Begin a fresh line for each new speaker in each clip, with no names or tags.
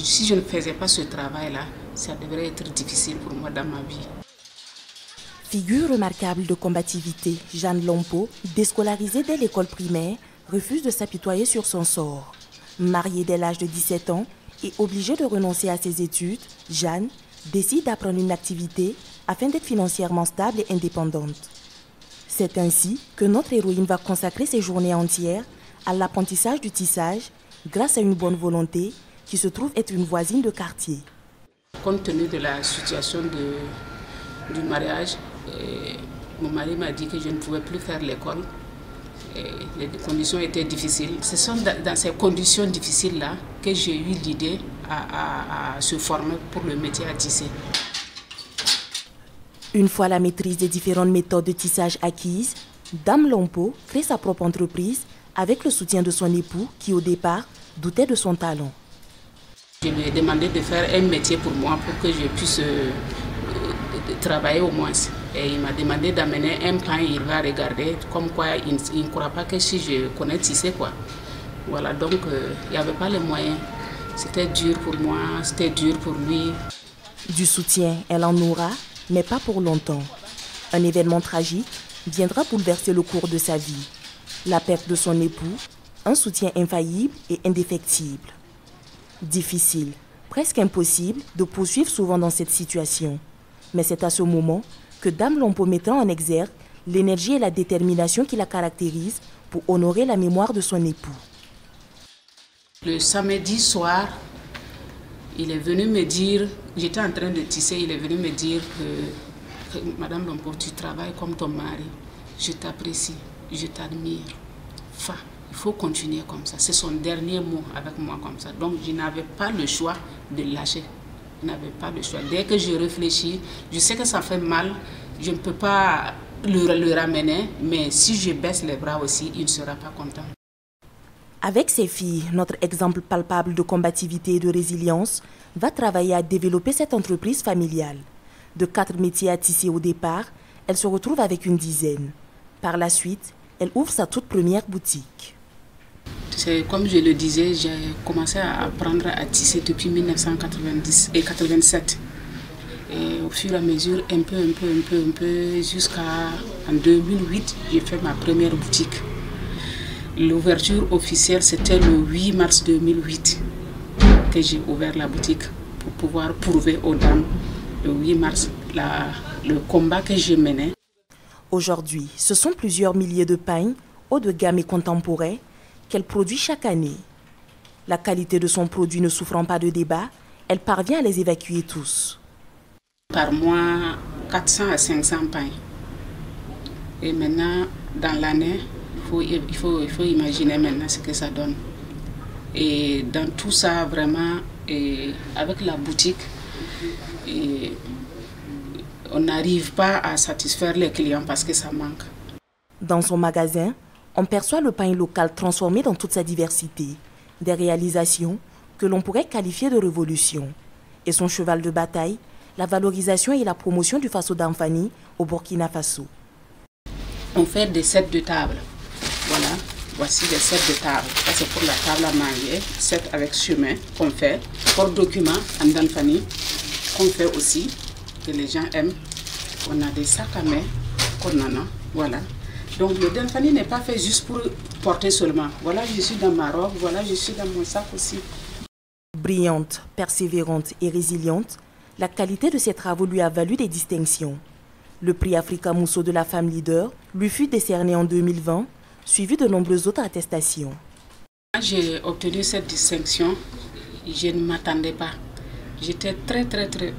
Si je ne faisais pas ce travail-là, ça devrait être difficile pour moi dans ma vie.
Figure remarquable de combativité, Jeanne Lompo, déscolarisée dès l'école primaire, refuse de s'apitoyer sur son sort. Mariée dès l'âge de 17 ans et obligée de renoncer à ses études, Jeanne décide d'apprendre une activité afin d'être financièrement stable et indépendante. C'est ainsi que notre héroïne va consacrer ses journées entières à l'apprentissage du tissage grâce à une bonne volonté qui se trouve être une voisine de quartier.
Compte tenu de la situation du mariage, mon mari m'a dit que je ne pouvais plus faire l'école. Les conditions étaient difficiles. Ce sont dans ces conditions difficiles-là que j'ai eu l'idée à se former pour le métier à tisser.
Une fois la maîtrise des différentes méthodes de tissage acquises, Dame Lompo crée sa propre entreprise avec le soutien de son époux qui au départ doutait de son talent.
Je lui ai demandé de faire un métier pour moi pour que je puisse travailler au moins. Et il m'a demandé d'amener un pain, il va regarder comme quoi il ne croit pas que si je connais tisser quoi. Voilà, donc il n'y avait pas les moyens. C'était dur pour moi, c'était dur pour lui.
Du soutien, elle en aura, mais pas pour longtemps. Un événement tragique viendra bouleverser le cours de sa vie. La perte de son époux, un soutien infaillible et indéfectible. Difficile, presque impossible de poursuivre souvent dans cette situation. Mais c'est à ce moment que Dame Lompo mettra en exergue l'énergie et la détermination qui la caractérisent pour honorer la mémoire de son époux.
Le samedi soir, il est venu me dire, j'étais en train de tisser, il est venu me dire que Madame Lompo, tu travailles comme ton mari, je t'apprécie, je t'admire. Enfin, il faut continuer comme ça. C'est son dernier mot avec moi comme ça. Donc je n'avais pas le choix de lâcher. Je n'avais pas le choix. Dès que je réfléchis, je sais que ça fait mal, je ne peux pas le ramener, mais si je baisse les bras aussi, il ne sera pas content.
Avec ses filles, notre exemple palpable de combativité et de résilience va travailler à développer cette entreprise familiale. De 4 métiers à tisser au départ, elle se retrouve avec une dizaine. Par la suite, elle ouvre sa toute première boutique.
C'est comme je le disais, j'ai commencé à apprendre à tisser depuis 1990 et 87. Et au fur et à mesure, un peu, jusqu'à en 2008, j'ai fait ma première boutique. L'ouverture officielle, c'était le 8 mars 2008 que j'ai ouvert la boutique pour pouvoir prouver aux dames, le 8 mars, le combat que je menais.
Aujourd'hui, ce sont plusieurs milliers de pains, haut de gamme et contemporains, qu'elle produit chaque année. La qualité de son produit ne souffrant pas de débat, elle parvient à les évacuer tous.
Par mois, 400 à 500 pains. Et maintenant, dans l'année, il faut imaginer maintenant ce que ça donne. Et dans tout ça, vraiment, avec la boutique, on n'arrive pas à satisfaire les clients parce que ça manque.
Dans son magasin, on perçoit le pain local transformé dans toute sa diversité. Des réalisations que l'on pourrait qualifier de révolution. Et son cheval de bataille, la valorisation et la promotion du Faso d'Amfani au Burkina Faso.
On fait des sets de table. Voilà, voici des sets de table. Ça c'est pour la table à manger, set avec chemin qu'on fait. Pour documents en Danfani qu'on fait aussi, que les gens aiment. On a des sacs à main qu'on en a, voilà. Donc le Danfani n'est pas fait juste pour porter seulement. Voilà, je suis dans ma robe, voilà, je suis dans mon sac aussi.
Brillante, persévérante et résiliente, la qualité de ses travaux lui a valu des distinctions. Le prix Africa Mousso de la femme leader lui fut décerné en 2020, suivi de nombreuses autres attestations.
J'ai obtenu cette distinction, je ne m'attendais pas. J'étais très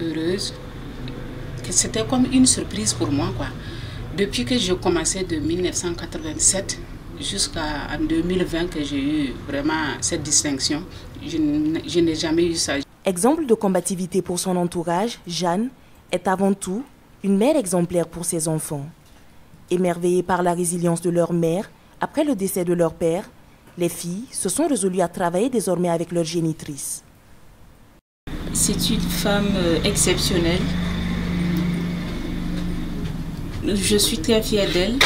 heureuse. C'était comme une surprise pour moi, quoi. Depuis que j'ai commencé de 1987 jusqu'à 2020 que j'ai eu vraiment cette distinction, je n'ai jamais eu ça.
Exemple de combativité pour son entourage, Jeanne est avant tout une mère exemplaire pour ses enfants. Émerveillées par la résilience de leur mère, après le décès de leur père, les filles se sont résolues à travailler désormais avec leur génitrice.
C'est une femme exceptionnelle. Je suis très fière d'elle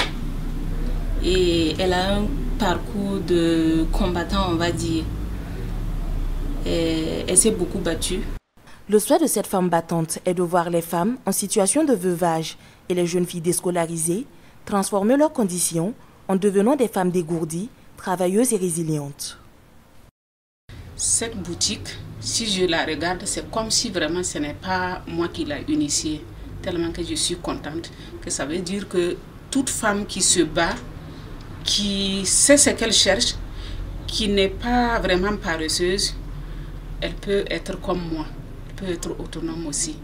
et elle a un parcours de combattant, on va dire. et elle s'est beaucoup battue.
Le souhait de cette femme battante est de voir les femmes en situation de veuvage et les jeunes filles déscolarisées transformer leurs conditions en devenant des femmes dégourdies, travailleuses et résilientes.
Cette boutique, si je la regarde, c'est comme si vraiment ce n'est pas moi qui l'ai initiée, tellement que je suis contente, que ça veut dire que toute femme qui se bat, qui sait ce qu'elle cherche, qui n'est pas vraiment paresseuse, elle peut être comme moi, elle peut être autonome aussi.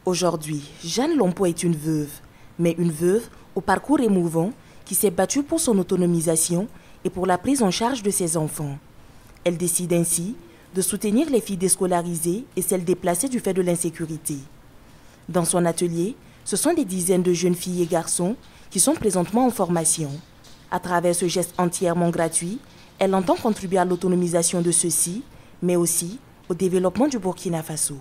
Aujourd'hui, Jeanne Lompo est une veuve, mais une veuve au parcours émouvant qui s'est battue pour son autonomisation et pour la prise en charge de ses enfants. Elle décide ainsi de soutenir les filles déscolarisées et celles déplacées du fait de l'insécurité. Dans son atelier, ce sont des dizaines de jeunes filles et garçons qui sont présentement en formation. À travers ce geste entièrement gratuit, elle entend contribuer à l'autonomisation de ceux-ci, mais aussi au développement du Burkina Faso.